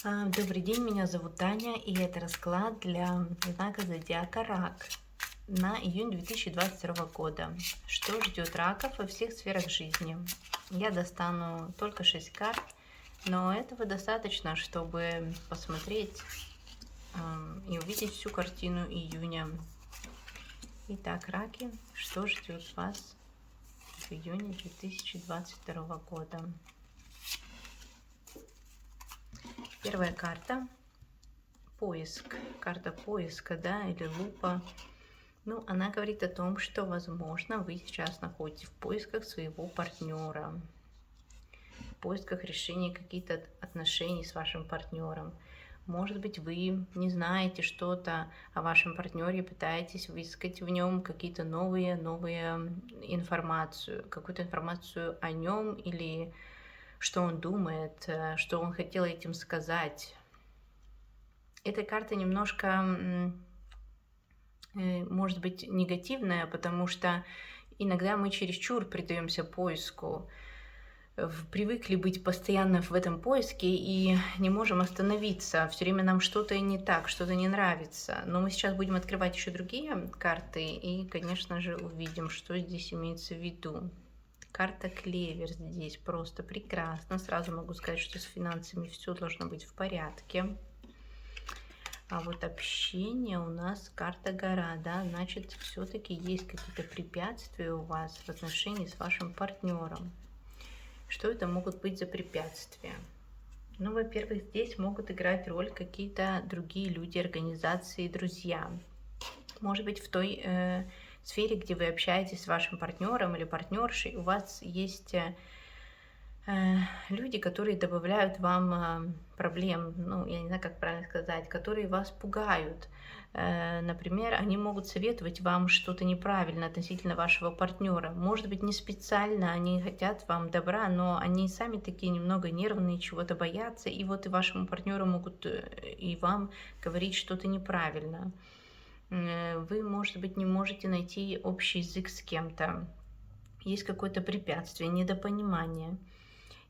Добрый день, меня зовут Таня, и это расклад для знака зодиака Рак на июнь 2022 года. Что ждет раков во всех сферах жизни? Я достану только 6 карт, но этого достаточно, чтобы посмотреть и увидеть всю картину июня. Итак, раки, что ждет вас в июне 2022 года? Первая карта — поиск. Карта поиска, да, или лупа. Ну, она говорит о том, что, возможно, вы сейчас находитесь в поисках своего партнера, в поисках решения каких-то отношений с вашим партнером. Может быть, вы не знаете что-то о вашем партнере, пытаетесь выискать в нем какие-то новые информацию, какую-то информацию о нем или что он думает, что он хотел этим сказать. Эта карта немножко может быть негативная, потому что иногда мы чересчур предаемся поиску, привыкли быть постоянно в этом поиске и не можем остановиться. Все время нам что-то не так, что-то не нравится. Но мы сейчас будем открывать еще другие карты и, конечно же, увидим, что здесь имеется в виду. Карта клевер здесь просто прекрасно. Сразу могу сказать, что с финансами все должно быть в порядке. А вот общение у нас карта гора, да, значит, все-таки есть какие-то препятствия у вас в отношении с вашим партнером. Что это могут быть за препятствия? Ну, во-первых, здесь могут играть роль какие-то другие люди, организации, друзья. Может быть, в той сфере, где вы общаетесь с вашим партнером или партнершей, у вас есть люди, которые добавляют вам проблем, ну, я не знаю, как правильно сказать, которые вас пугают. Например, они могут советовать вам что-то неправильно относительно вашего партнера. Может быть, не специально они хотят вам добра, но они сами такие немного нервные, чего-то боятся, и вот и вашему партнеру могут и вам говорить что-то неправильно. Вы, может быть, не можете найти общий язык с кем-то. Есть какое-то препятствие, недопонимание.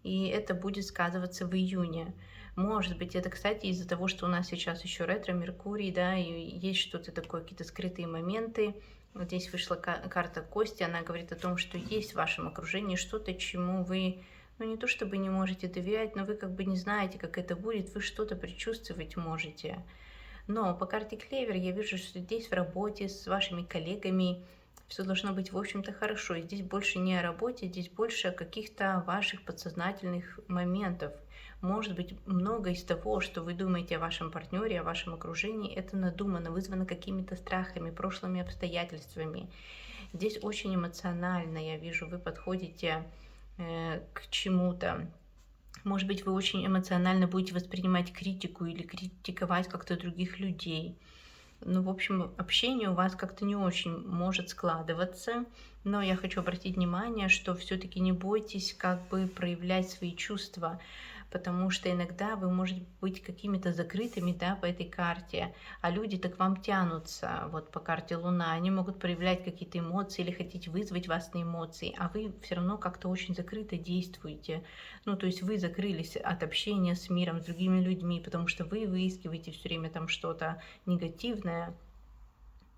И это будет сказываться в июне. Может быть, это, кстати, из-за того, что у нас сейчас еще ретро-Меркурий, да, и есть что-то такое, какие-то скрытые моменты. Вот здесь вышла карта Кости, она говорит о том, что есть в вашем окружении что-то, чему вы, ну, не то чтобы не можете доверять, но вы как бы не знаете, как это будет, вы что-то предчувствовать можете. Но по карте Клевер я вижу, что здесь в работе с вашими коллегами все должно быть, в общем-то, хорошо. И здесь больше не о работе, здесь больше о каких-то ваших подсознательных моментов. Может быть, много из того, что вы думаете о вашем партнере, о вашем окружении, это надумано, вызвано какими-то страхами, прошлыми обстоятельствами. Здесь очень эмоционально, я вижу, вы подходите к чему-то. Может быть, вы очень эмоционально будете воспринимать критику или критиковать как-то других людей. Ну, в общем, общение у вас как-то не очень может складываться, но я хочу обратить внимание, что все-таки не бойтесь как бы проявлять свои чувства, потому что иногда вы можете быть какими-то закрытыми, да, по этой карте, а люди-то к вам тянутся, вот по карте Луна, они могут проявлять какие-то эмоции или хотеть вызвать вас на эмоции, а вы все равно как-то очень закрыто действуете. Ну, то есть вы закрылись от общения с миром, с другими людьми, потому что вы выискиваете все время там что-то негативное,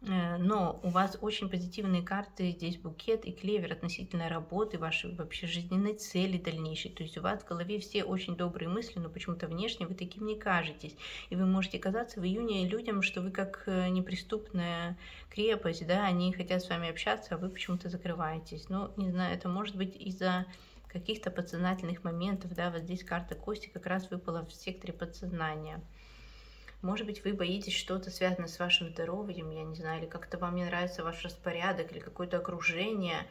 но у вас очень позитивные карты, здесь букет и клевер относительно работы, вашей вообще жизненной цели дальнейшей. То есть у вас в голове все очень добрые мысли, но почему-то внешне вы таким не кажетесь. И вы можете казаться в июне людям, что вы как неприступная крепость, да, они хотят с вами общаться, а вы почему-то закрываетесь. Ну, не знаю, это может быть из-за каких-то подсознательных моментов, да, вот здесь карта Кости как раз выпала в секторе подсознания. Может быть, вы боитесь что-то связанное с вашим здоровьем, я не знаю, или как-то вам не нравится ваш распорядок или какое-то окружение.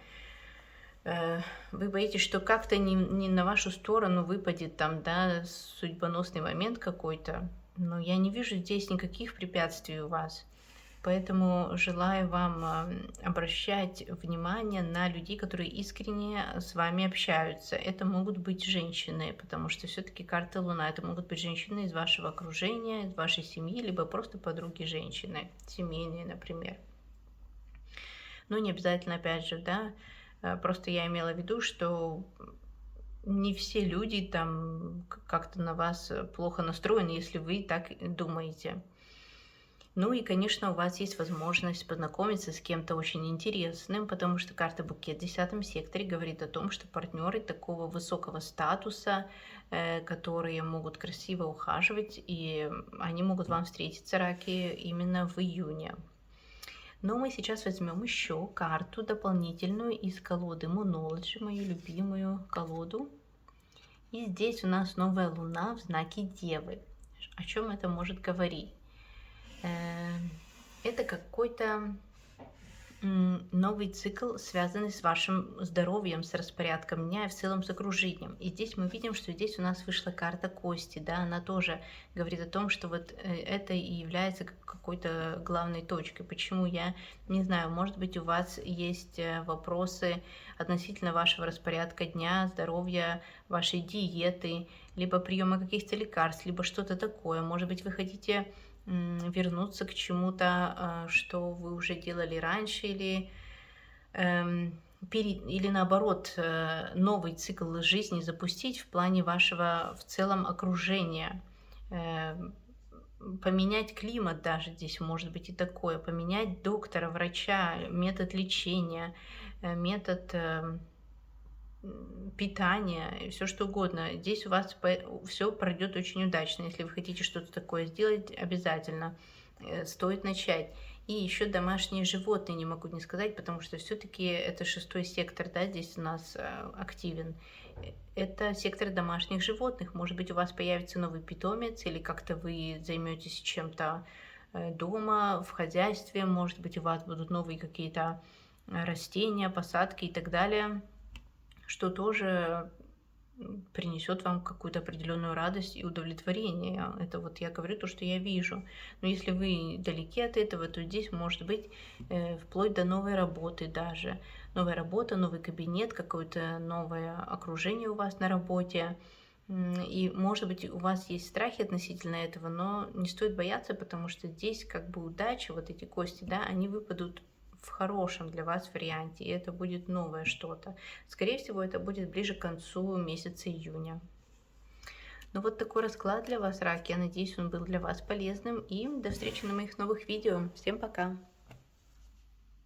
Вы боитесь, что как-то не на вашу сторону выпадет там, да, судьбоносный момент какой-то. Но я не вижу здесь никаких препятствий у вас. Поэтому желаю вам обращать внимание на людей, которые искренне с вами общаются. Это могут быть женщины, потому что все-таки карта Луна. Это могут быть женщины из вашего окружения, из вашей семьи, либо просто подруги женщины, семейные, например. Но не обязательно, опять же, да, просто я имела в виду, что не все люди там как-то на вас плохо настроены, если вы так думаете. Ну и, конечно, у вас есть возможность познакомиться с кем-то очень интересным, потому что карта букет в 10 секторе говорит о том, что партнеры такого высокого статуса, которые могут красиво ухаживать, и они могут вам встретиться, раки, именно в июне. Но мы сейчас возьмем еще карту дополнительную из колоды Moonology, мою любимую колоду. И здесь у нас новая луна в знаке Девы. О чем это может говорить? Это какой-то новый цикл, связанный с вашим здоровьем, с распорядком дня и в целом с окружением. И здесь мы видим, что здесь у нас вышла карта Кости, да, она тоже говорит о том, что вот это и является какой-то главной точкой. Почему я не знаю, может быть, у вас есть вопросы относительно вашего распорядка дня, здоровья, вашей диеты, либо приема каких-то лекарств, либо что-то такое. Может быть, вы хотите вернуться к чему-то, что вы уже делали раньше, или, или наоборот, новый цикл жизни запустить в плане вашего в целом окружения. Поменять климат даже здесь может быть и такое, поменять доктора, врача, метод лечения, метод питание, все что угодно. Здесь у вас все пройдет очень удачно. Если вы хотите что-то такое сделать, обязательно стоит начать. И еще домашние животные, не могу не сказать, потому что все-таки это 6 сектор, да, здесь у нас активен. Это сектор домашних животных. Может быть, у вас появится новый питомец, или как-то вы займетесь чем-то дома, в хозяйстве. Может быть, у вас будут новые какие-то растения, посадки и так далее, что тоже принесет вам какую-то определенную радость и удовлетворение. Это вот я говорю то, что я вижу. Но если вы далеки от этого, то здесь может быть вплоть до новой работы даже. Новая работа, новый кабинет, какое-то новое окружение у вас на работе. И, может быть, у вас есть страхи относительно этого, но не стоит бояться, потому что здесь как бы удача, вот эти кости, да, они выпадут в хорошем для вас варианте, и это будет новое что-то. Скорее всего, это будет ближе к концу месяца июня. Ну вот такой расклад для вас, раки. Я надеюсь, он был для вас полезным. И до встречи на моих новых видео. Всем пока!